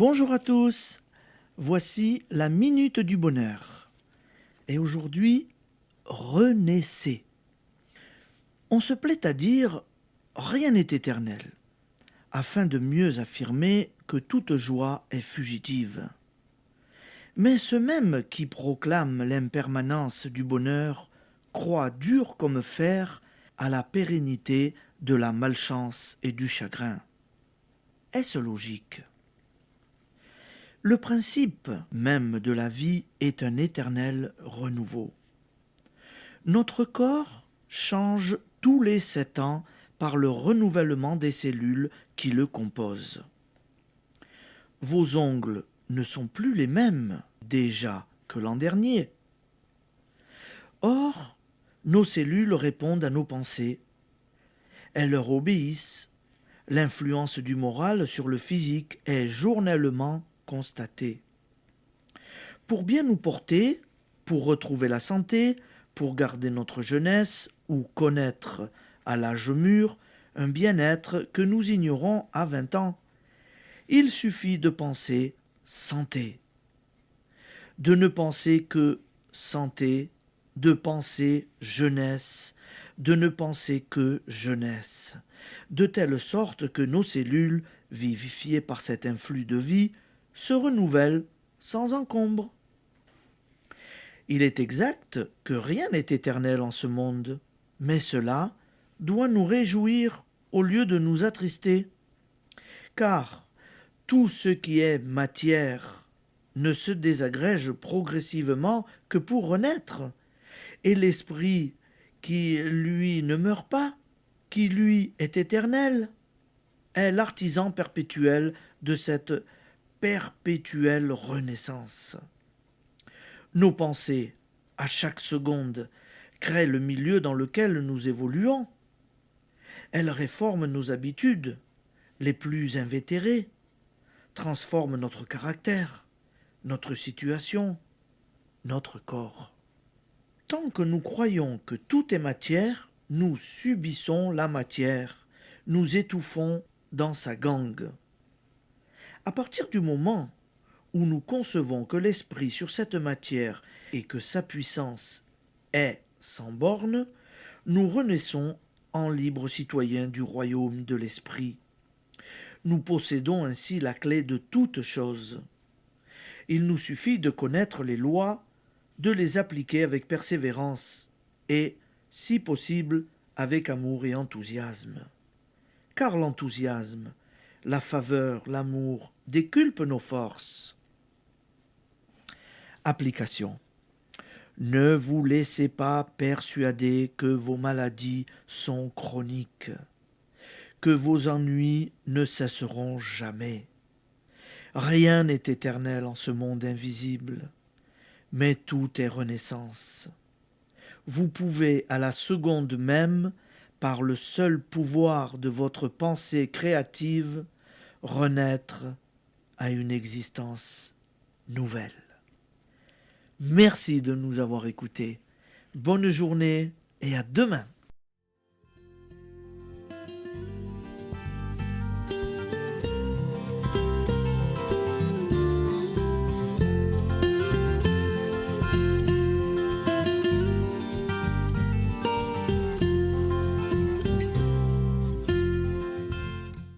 Bonjour à tous, voici la Minute du Bonheur. Et aujourd'hui, renaissez. On se plaît à dire « rien n'est éternel », afin de mieux affirmer que toute joie est fugitive. Mais ceux mêmes qui proclament l'impermanence du bonheur croient dur comme fer à la pérennité de la malchance et du chagrin. Est-ce logique ? Le principe même de la vie est un éternel renouveau. Notre corps change tous les 7 ans par le renouvellement des cellules qui le composent. Vos ongles ne sont plus les mêmes déjà que l'an dernier. Or, nos cellules répondent à nos pensées. Elles leur obéissent. L'influence du moral sur le physique est journellement constatée. Pour bien nous porter, pour retrouver la santé, pour garder notre jeunesse ou connaître à l'âge mûr un bien-être que nous ignorons à 20 ans, il suffit de penser santé. De ne penser que santé, de penser jeunesse, de ne penser que jeunesse, de telle sorte que nos cellules, vivifiées par cet influx de vie, se renouvellent sans encombre. Il est exact que rien n'est éternel en ce monde, mais cela doit nous réjouir au lieu de nous attrister. Car tout ce qui est matière ne se désagrège progressivement que pour renaître, et l'esprit qui, lui, ne meurt pas, qui, lui, est éternel, est l'artisan perpétuel de cette perpétuelle renaissance. Nos pensées, à chaque seconde, créent le milieu dans lequel nous évoluons. Elles réforment nos habitudes, les plus invétérées, transforment notre caractère, notre situation, notre corps. Tant que nous croyons que tout est matière, nous subissons la matière, nous étouffons dans sa gangue. À partir du moment où nous concevons que l'esprit sur cette matière et que sa puissance est sans borne, nous renaissons en libres citoyens du royaume de l'esprit. Nous possédons ainsi la clé de toutes choses. Il nous suffit de connaître les lois, de les appliquer avec persévérance et, si possible, avec amour et enthousiasme. Car l'enthousiasme, la faveur, l'amour déculpent nos forces. Application. Ne vous laissez pas persuader que vos maladies sont chroniques, que vos ennuis ne cesseront jamais. Rien n'est éternel en ce monde invisible, mais tout est renaissance. Vous pouvez à la seconde même, par le seul pouvoir de votre pensée créative, renaître à une existence nouvelle. Merci de nous avoir écoutés. Bonne journée et à demain.